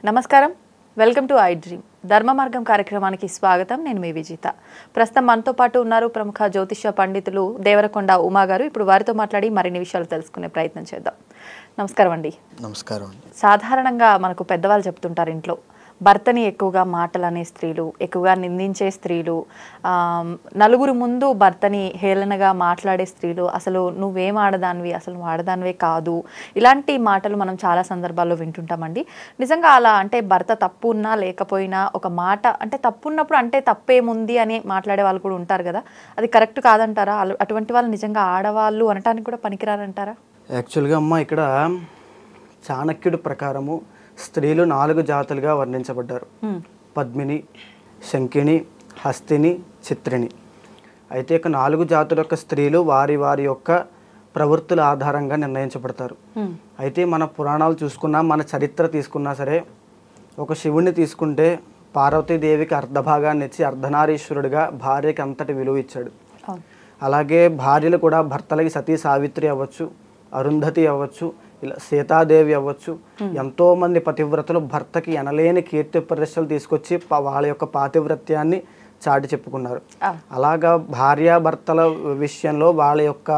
నమస్కారం, welcome to I dream. ధర్మ మార్గం కార్యక్రమానికి స్వాగతం. నేను మీ విజిత. ప్రస్తుతం మనతో పాటు ఉన్నారు ప్రముఖ జ్యోతిష్య పండితులు దేవరకొండ ఉమా గారు. ఇప్పుడు వారితో మాట్లాడి మరిన్ని విషయాలు తెలుసుకునే ప్రయత్నం చేద్దాం. నమస్కారం అండి. నమస్కారం. సాధారణంగా మనకు పెద్దవాళ్ళు చెప్తుంటారు, ఇంట్లో భర్తని ఎక్కువగా మాటలు అనే స్త్రీలు, ఎక్కువగా నిందించే స్త్రీలు, నలుగురు ముందు భర్తని హేళనగా మాట్లాడే స్త్రీలు, అసలు నువ్వేం ఆడదానివి, అసలు నువ్వు ఆడదానివే కాదు, ఇలాంటి మాటలు మనం చాలా సందర్భాల్లో వింటుంటామండి. నిజంగా అలా అంటే భర్త తప్పు ఉన్నా లేకపోయినా ఒక మాట అంటే తప్పు ఉన్నప్పుడు అంటే తప్పేముంది అని మాట్లాడే వాళ్ళు కూడా ఉంటారు కదా, అది కరెక్ట్ కాదంటారా? అటువంటి వాళ్ళు నిజంగా ఆడవాళ్ళు అనటానికి కూడా పనికిరారంటారా? యాక్చువల్గా అమ్మ, ఇక్కడ చాణక్యుడి ప్రకారము స్త్రీలు 4 జాతులుగా వర్ణించబడ్డారు. పద్మిని, శంకిని, హస్తిని, చిత్రిని. అయితే ఇక 4 జాతుల యొక్క స్త్రీలు వారి వారి యొక్క ప్రవృత్తుల ఆధారంగా నిర్ణయించబడతారు. అయితే మన పురాణాలు చూసుకున్నా, మన చరిత్ర తీసుకున్నా సరే, ఒక శివుణ్ణి తీసుకుంటే పార్వతీదేవికి అర్ధభాగాన్ని ఇచ్చి అర్ధనారీశ్వరుడిగా భార్యకి అంతటి విలువ ఇచ్చాడు. అలాగే భార్యలు కూడా భర్తలకి సతీ సావిత్రి అవ్వచ్చు, అరుంధతి అవ్వచ్చు, ఇలా సీతాదేవి అవ్వచ్చు, ఎంతోమంది పతివ్రతలు భర్తకి ఎనలేని కీర్తి ప్రదర్శనలు తీసుకొచ్చి వాళ్ళ యొక్క పాతివ్రత్యాన్ని చాటి చెప్పుకున్నారు. అలాగా భార్యాభర్తల విషయంలో వాళ్ళ యొక్క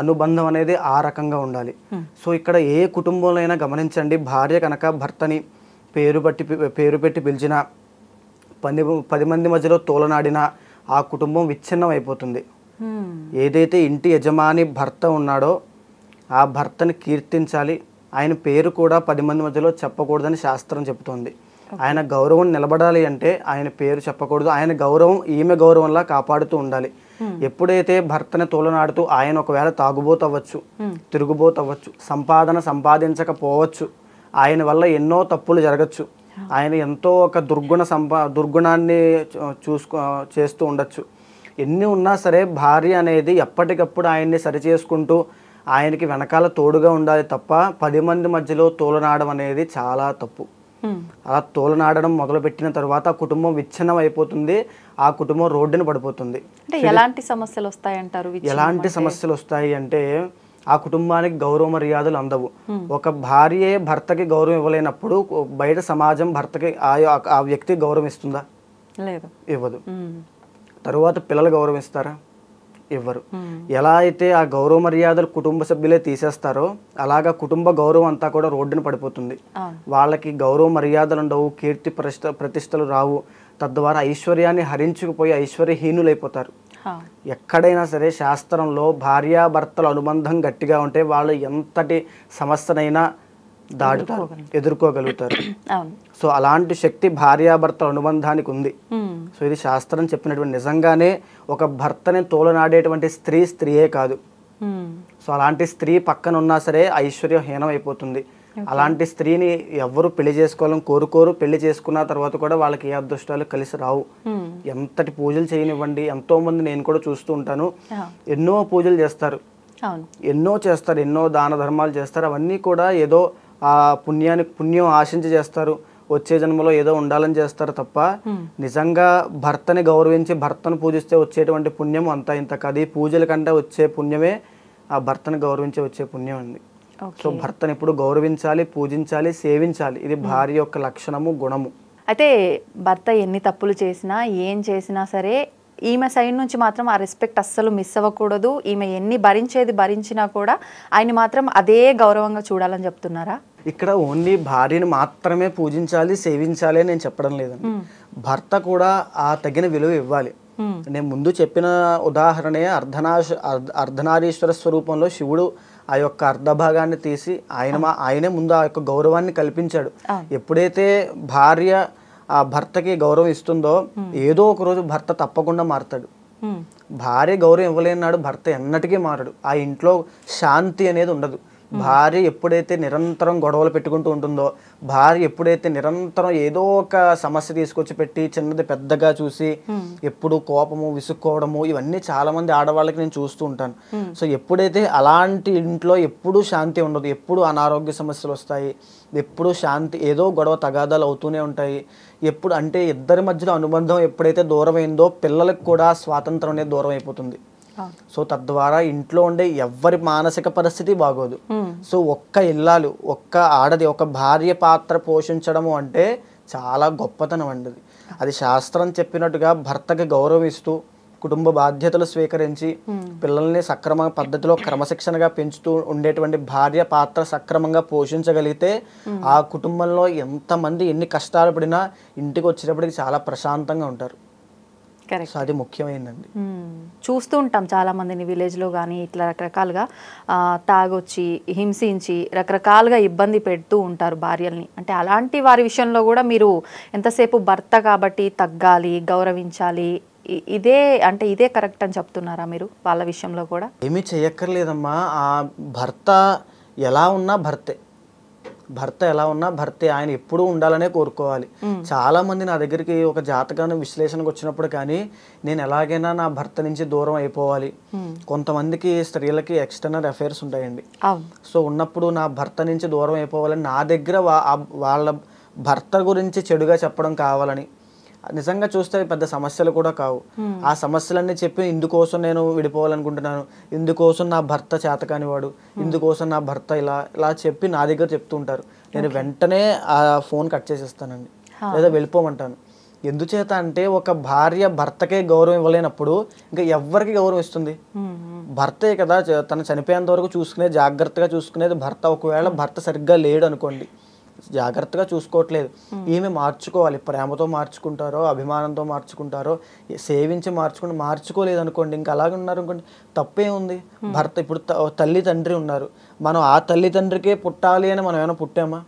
అనుబంధం అనేది ఆ రకంగా ఉండాలి. సో ఇక్కడ ఏ కుటుంబంలో అయినా గమనించండి, భార్య కనుక భర్తని పేరు పెట్టి పిలిచినా, 10 మంది మధ్యలో తోలనాడినా ఆ కుటుంబం విచ్ఛిన్నం అయిపోతుంది. ఏదైతే ఇంటి యజమాని భర్త ఉన్నాడో ఆ భర్తని కీర్తించాలి. ఆయన పేరు కూడా 10 మంది మధ్యలో చెప్పకూడదని శాస్త్రం చెబుతోంది. ఆయన గౌరవం నిలబడాలి అంటే ఆయన పేరు చెప్పకూడదు. ఆయన గౌరవం ఈమె గౌరవంలా కాపాడుతూ ఉండాలి. ఎప్పుడైతే భర్తని తోలనాడుతూ ఆయన ఒకవేళ తాగుబోతు అవ్వచ్చు, తిరుగుబోతు అవ్వచ్చు, సంపాదించకపోవచ్చు, ఆయన వల్ల ఎన్నో తప్పులు జరగచ్చు, ఆయన ఎంతో ఒక దుర్గుణాన్ని చేస్తూ ఉండొచ్చు. ఎన్ని ఉన్నా సరే భార్య అనేది ఎప్పటికప్పుడు ఆయన్ని సరిచేసుకుంటూ ఆయనకి వెనకాల తోడుగా ఉండాలి తప్ప 10 మంది మధ్యలో తోలనాడడం అనేది చాలా తప్పు. అలా తోలనాడడం మొదలుపెట్టిన తర్వాత ఆ కుటుంబం విచ్ఛిన్నం అయిపోతుంది, ఆ కుటుంబం రోడ్డున పడిపోతుంది. ఎలాంటి సమస్యలు వస్తాయంటారు? ఎలాంటి సమస్యలు వస్తాయి అంటే, ఆ కుటుంబానికి గౌరవ మర్యాదలు అందవు. ఒక భార్యే భర్తకి గౌరవం ఇవ్వలేనప్పుడు బయట సమాజం భర్తకి ఆ వ్యక్తి గౌరవం ఇస్తుందా? లేదు, ఇవ్వదు. తరువాత పిల్లలు గౌరవిస్తారా? ఇవ్వరు. ఎలా అయితే ఆ గౌరవ మర్యాదలు కుటుంబ సభ్యులే తీసేస్తారో అలాగా కుటుంబ గౌరవం అంతా కూడా రోడ్డున పడిపోతుంది. వాళ్ళకి గౌరవ మర్యాదలు ఉండవు, కీర్తి ప్రతిష్టలు రావు, తద్వారా ఐశ్వర్యాన్ని హరించుకుపోయి ఐశ్వర్యహీనులైపోతారు. ఎక్కడైనా సరే శాస్త్రంలో భార్యాభర్తల అనుబంధం గట్టిగా ఉంటే వాళ్ళు ఎంతటి సమస్యనైనా దాటుతారు, ఎదుర్కోగలుగుతారు. సో అలాంటి శక్తి భార్యాభర్తల అనుబంధానికి ఉంది. సో ఇది శాస్త్రం చెప్పినటువంటి. నిజంగానే ఒక భర్తని తోలనాడేటువంటి స్త్రీయే కాదు. సో అలాంటి స్త్రీ పక్కన ఉన్నా సరే ఐశ్వర్యహీనం అయిపోతుంది. అలాంటి స్త్రీని ఎవరు పెళ్లి చేసుకోవాలని కోరుకోరు. పెళ్లి చేసుకున్న తర్వాత కూడా వాళ్ళకి ఏ అదృష్టాలు కలిసి రావు. ఎంతటి పూజలు చేయనివ్వండి, ఎంతో మంది నేను కూడా చూస్తూ ఉంటాను, ఎన్నో పూజలు చేస్తారు, ఎన్నో దాన ధర్మాలు చేస్తారు. అవన్నీ కూడా ఏదో ఆ పుణ్యం ఆశించి చేస్తారు, వచ్చే జన్మలో ఏదో ఉండాలని చేస్తారు తప్ప నిజంగా భర్తని గౌరవించి భర్తను పూజిస్తే వచ్చేటువంటి పుణ్యం అంతా ఇంత కాదు. ఈ పూజల కంటే వచ్చే పుణ్యమే ఆ భర్తను గౌరవించి వచ్చే పుణ్యం అండి. సో భర్తను ఎప్పుడు గౌరవించాలి, పూజించాలి, సేవించాలి. ఇది భార్య యొక్క లక్షణము, గుణము. అయితే భర్త ఎన్ని తప్పులు చేసినా, ఏం చేసినా సరే ఈమె సైడ్ నుంచి మాత్రం ఆ రెస్పెక్ట్ అస్సలు మిస్ అవ్వకూడదు. ఈమె ఎన్ని భరించినా కూడా ఆయన మాత్రం అదే గౌరవంగా చూడాలని చెప్తున్నారా? ఇక్కడ ఓన్లీ భార్యను మాత్రమే పూజించాలి, సేవించాలి అని నేను చెప్పడం లేదండి. భర్త కూడా ఆ తగిన విలువ ఇవ్వాలి. నేను ముందు చెప్పిన ఉదాహరణే అర్ధనారీశ్వర స్వరూపంలో శివుడు ఆ యొక్క అర్ధభాగాన్ని తీసి ఆయనే ముందు ఆ యొక్క గౌరవాన్ని కల్పించాడు. ఎప్పుడైతే భార్య ఆ భర్తకి గౌరవం ఇస్తుందో ఏదో ఒక రోజు భర్త తప్పకుండా మారుతాడు. భార్య గౌరవం ఇవ్వలేనాడు భర్త ఎన్నటికీ మారడు. ఆ ఇంట్లో శాంతి అనేది ఉండదు. భార్య ఎప్పుడైతే నిరంతరం గొడవలు పెట్టుకుంటూ ఉంటుందో, భార్య ఎప్పుడైతే నిరంతరం ఏదో ఒక సమస్య తీసుకొచ్చి పెట్టి చిన్నది పెద్దగా చూసి ఎప్పుడు కోపము, విసుక్కోవడము, ఇవన్నీ చాలా మంది ఆడవాళ్ళకి నేను చూస్తూ ఉంటాను. సో ఎప్పుడైతే అలాంటి ఇంట్లో ఎప్పుడూ శాంతి ఉండదు, ఎప్పుడు అనారోగ్య సమస్యలు వస్తాయి, ఎప్పుడు శాంతి ఏదో గొడవ తగాదాలు అవుతూనే ఉంటాయి. ఎప్పుడు అంటే ఇద్దరి మధ్యలో అనుబంధం ఎప్పుడైతే దూరమైందో పిల్లలకు కూడా స్వాతంత్రం అనేది దూరం అయిపోతుంది. సో తద్వారా ఇంట్లో ఉండే ఎవ్వరి మానసిక పరిస్థితి బాగోదు. సో ఒక్క ఇల్లాలు, ఒక్క ఆడది, ఒక భార్య పాత్ర పోషించడము అంటే చాలా గొప్పతనం అండి. అది శాస్త్రం చెప్పినట్టుగా భర్తకి గౌరవిస్తూ కుటుంబ బాధ్యతలు స్వీకరించి పిల్లల్ని సక్రమ పద్ధతిలో క్రమశిక్షణగా పెంచుతూ ఉండేటువంటి భార్య పాత్ర సక్రమంగా పోషించగలిగితే ఆ కుటుంబంలో ఎంతమంది ఎన్ని కష్టాలు పడినా ఇంటికి వచ్చేటప్పటికి చాలా ప్రశాంతంగా ఉంటారు. సో అది ముఖ్యమైనదండి. చూస్తూ ఉంటాం చాలా మందిని విలేజ్లో కానీ ఇట్లా రకరకాలుగా తాగొచ్చి హింసించి రకరకాలుగా ఇబ్బంది పెడుతూ ఉంటారు భార్యల్ని. అంటే అలాంటి వారి విషయంలో కూడా మీరు ఎంతసేపు భర్త కాబట్టి తగ్గాలి, గౌరవించాలి, ఇదే కరెక్ట్ అని చెప్తున్నారా మీరు వాళ్ళ విషయంలో కూడా? ఏమీ చేయక్కర్లేదమ్మా. ఆ భర్త ఎలా ఉన్నా భర్తే, ఆయన ఎప్పుడూ ఉండాలనే కోరుకోవాలి. చాలా మంది నా దగ్గరికి ఒక జాతకాన్ని విశ్లేషణకు వచ్చినప్పుడు కానీ నేను ఎలాగైనా నా భర్త నుంచి దూరం అయిపోవాలి. కొంతమందికి స్త్రీలకి ఎక్స్టర్నల్ అఫైర్స్ ఉంటాయండి. సో ఉన్నప్పుడు నా భర్త నుంచి దూరం అయిపోవాలని నా దగ్గర వాళ్ళ భర్త గురించి చెడుగా చెప్పడం కావాలని. నిజంగా చూస్తే పెద్ద సమస్యలు కూడా కావు. ఆ సమస్యలన్నీ చెప్పి ఇందుకోసం నేను విడిపోవాలనుకుంటున్నాను, ఇందుకోసం నా భర్త చేతకానివాడు, ఇందుకోసం నా భర్త ఇలా చెప్పి నా దగ్గర చెప్తూ ఉంటారు. నేను వెంటనే ఆ ఫోన్ కట్ చేసేస్తానండి, లేదా వెళ్ళిపోమంటాను. ఎందుచేత అంటే ఒక భార్య భర్తకే గౌరవం ఇవ్వలేనప్పుడు ఇంకా ఎవరికి గౌరవం ఇస్తుంది? భర్తే కదా తను చనిపోయేంత వరకు జాగ్రత్తగా చూసుకునేది భర్త. ఒకవేళ భర్త సరిగ్గా లేడు అనుకోండి, జాగ్రత్తగా చూసుకోవట్లేదు, ఈమె మార్చుకోవాలి. ప్రేమతో మార్చుకుంటారో, అభిమానంతో మార్చుకుంటారో, సేవించి మార్చుకోలేదు అనుకోండి, ఇంకా అలాగే ఉన్నారు అనుకోండి, తప్పే ఉంది. భర్త ఇప్పుడు తల్లి తండ్రి ఉన్నారు, మనం ఆ తల్లిదండ్రికే పుట్టాలి అని మనం ఏమైనా పుట్టామా?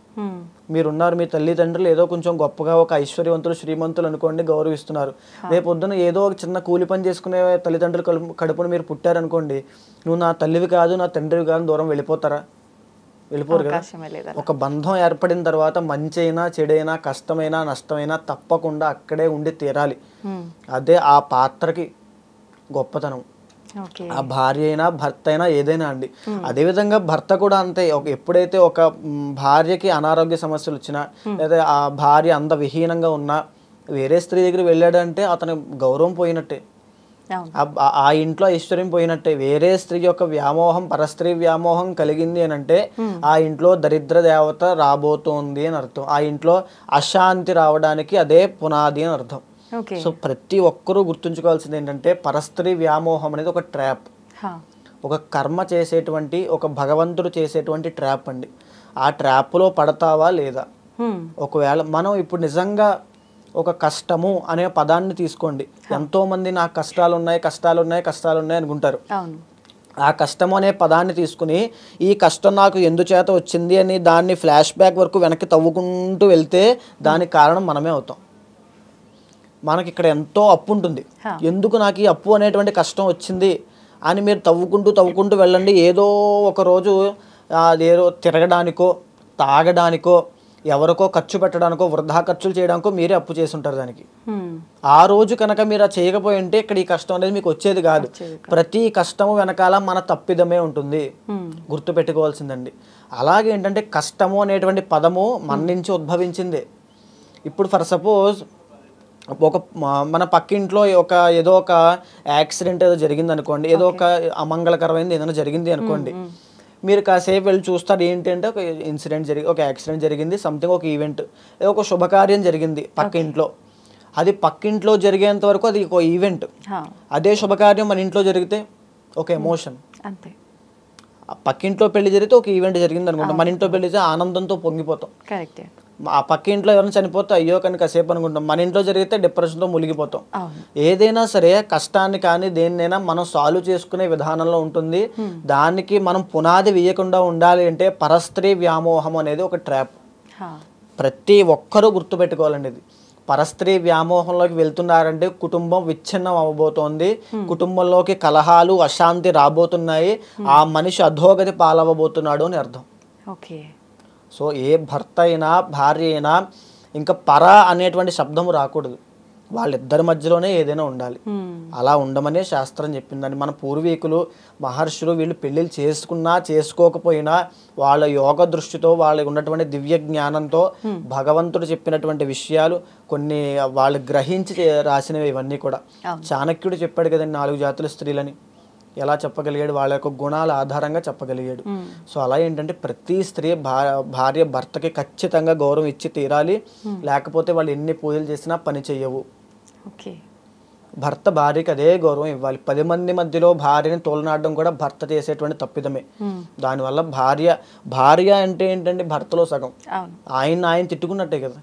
మీరున్నారు, మీ తల్లిదండ్రులు ఏదో కొంచెం గొప్పగా ఒక ఐశ్వర్యవంతులు శ్రీమంతులు అనుకోండి, గౌరవిస్తున్నారు. రేపొద్దున ఏదో ఒక చిన్న కూలి పని చేసుకునే తల్లిదండ్రులు కడుపును మీరు పుట్టారనుకోండి, నువ్వు నా తల్లివి కాదు, నా తండ్రివి కాదు, దూరం వెళ్ళిపోతారు కదా. ఒక బంధం ఏర్పడిన తర్వాత మంచి అయినా చెడైనా కష్టమైనా నష్టమైనా తప్పకుండా అక్కడే ఉండి తీరాలి. అదే ఆ పాత్రకి గొప్పతనం. ఆ భార్య అయినా భర్త అయినా ఏదైనా అండి. అదేవిధంగా భర్త కూడా అంతే. ఎప్పుడైతే ఒక భార్యకి అనారోగ్య సమస్యలు వచ్చినా, లేదా ఆ భార్య అందవిహీనంగా ఉన్నా వేరే స్త్రీ దగ్గర వెళ్ళాడంటే అతని గౌరవం పోయినట్టే, ఆ ఇంట్లో ఐశ్వర్యం పోయినట్టే. వేరే స్త్రీ యొక్క వ్యామోహం, పరస్త్రీ వ్యామోహం కలిగింది అని అంటే ఆ ఇంట్లో దరిద్ర దేవత రాబోతోంది అని అర్థం. ఆ ఇంట్లో అశాంతి రావడానికి అదే పునాది అని అర్థం. సో ప్రతి ఒక్కరూ గుర్తుంచుకోవాల్సింది ఏంటంటే పరస్త్రీ వ్యామోహం అనేది ఒక ట్రాప్, ఒక కర్మ చేసేటువంటి, ఒక భగవంతుడు చేసేటువంటి ట్రాప్ అండి. ఆ ట్రాప్లో పడతావా లేదా? ఒకవేళ మనం ఇప్పుడు నిజంగా ఒక కష్టము అనే పదాన్ని తీసుకోండి. ఎంతో మంది నాకు కష్టాలు ఉన్నాయి అనుకుంటారు. ఆ కష్టము అనే పదాన్ని తీసుకుని ఈ కష్టం నాకు ఎందుచేత వచ్చింది అని దాన్ని ఫ్లాష్ బ్యాక్ వరకు వెనక్కి తవ్వుకుంటూ వెళ్తే దానికి కారణం మనమే అవుతాం. మనకి ఇక్కడ ఎంతో అప్పు ఉంటుంది, ఎందుకు నాకు ఈ అప్పు అనేటువంటి కష్టం వచ్చింది అని మీరు తవ్వుకుంటూ వెళ్ళండి. ఏదో ఒక రోజు అదేదో తిరగడానికో, తాగడానికో, ఎవరికో ఖర్చు పెట్టడానికో, వృధా ఖర్చులు చేయడానికో మీరే అప్పు చేసి ఉంటారు దానికి. ఆ రోజు కనుక మీరు అది చేయకపోయి ఉంటే ఇక్కడ ఈ కష్టం అనేది మీకు వచ్చేది కాదు. ప్రతి కష్టము వెనకాల మన తప్పిదమే ఉంటుంది, గుర్తు పెట్టుకోవాల్సిందండి. అలాగే ఏంటంటే కష్టము అనేటువంటి పదము మన నుంచి ఉద్భవించిందే. ఇప్పుడు ఫర్ సపోజ్ మన పక్కింట్లో ఏదో ఒక యాక్సిడెంట్ ఏదో జరిగింది అనుకోండి, ఏదో ఒక అమంగళకరమైనది ఏదైనా జరిగింది అనుకోండి, మీరు కాసేపు వెళ్ళి చూస్తారు. ఏంటంటే ఒక ఒక యాక్సిడెంట్ జరిగింది, సంథింగ్ ఒక ఈవెంట్, ఒక శుభకార్యం జరిగింది పక్కింట్లో. అది పక్కింట్లో జరిగేంత వరకు అది ఒక ఈవెంట్. అదే శుభకార్యం మన ఇంట్లో జరిగితే ఒక ఎమోషన్. అంతే. పక్కింట్లో పెళ్లి జరిగితే ఒక ఈవెంట్ జరిగింది అనుకుంటాం, మన ఇంట్లో పెళ్లి ఆనందంతో పొంగిపోతాం. ఆ పక్కింట్లో ఎవరైనా చనిపోతే అయ్యో కానీ కాసేపు అనుకుంటాం, మన ఇంట్లో జరిగితే డిప్రెషన్తో మునిగిపోతాం. ఏదైనా సరే కష్టాన్ని కానీ దేన్నైనా మనం సాల్వ్ చేసుకునే విధానంలో ఉంటుంది. దానికి మనం పునాది వేయకుండా ఉండాలి అంటే పరస్త్రీ వ్యామోహం అనేది ఒక ట్రాప్. ప్రతి ఒక్కరూ గుర్తుపెట్టుకోవాలండి. ఇది పరస్త్రీ వ్యామోహంలోకి వెళ్తున్నారంటే కుటుంబం విచ్ఛిన్నం అవ్వబోతోంది, కుటుంబంలోకి కలహాలు, అశాంతి రాబోతున్నాయి, ఆ మనిషి అధోగతి పాలవ్వబోతున్నాడు అని అర్థం. సో ఏ భర్త అయినా భార్య అయినా ఇంకా పర అనేటువంటి శబ్దము రాకూడదు, వాళ్ళిద్దరి మధ్యలోనే ఏదైనా ఉండాలి. అలా ఉండమనే శాస్త్రం చెప్పిందని. మన పూర్వీకులు మహర్షులు వీళ్ళు పెళ్ళిళ్ళు చేసుకున్నా చేసుకోకపోయినా వాళ్ళ యోగ దృష్టితో, వాళ్ళకి ఉన్నటువంటి దివ్య జ్ఞానంతో భగవంతుడు చెప్పినటువంటి విషయాలు కొన్ని వాళ్ళు గ్రహించి రాసినవి ఇవన్నీ కూడా. చాణక్యుడు చెప్పాడు కదండి 4 జాతుల స్త్రీలని. ఎలా చెప్పగలిగాడు, వాళ్ళ యొక్క గుణాల ఆధారంగా చెప్పగలిగాడు. సో అలా ఏంటంటే ప్రతి స్త్రీ భార్య భర్తకి ఖచ్చితంగా గౌరవం ఇచ్చి తీరాలి, లేకపోతే వాళ్ళు ఎన్ని పూజలు చేసినా పని చెయ్యవు. ఓకే. భర్త భార్యకి అదే గౌరవం ఇవ్వాలి. 10 మంది మధ్యలో భార్యని తోలనాడడం కూడా భర్త చేసేటువంటి తప్పిదమే. దానివల్ల భార్య అంటే ఏంటంటే భర్తలో సగం. ఆయన తిట్టుకున్నట్టే కదా.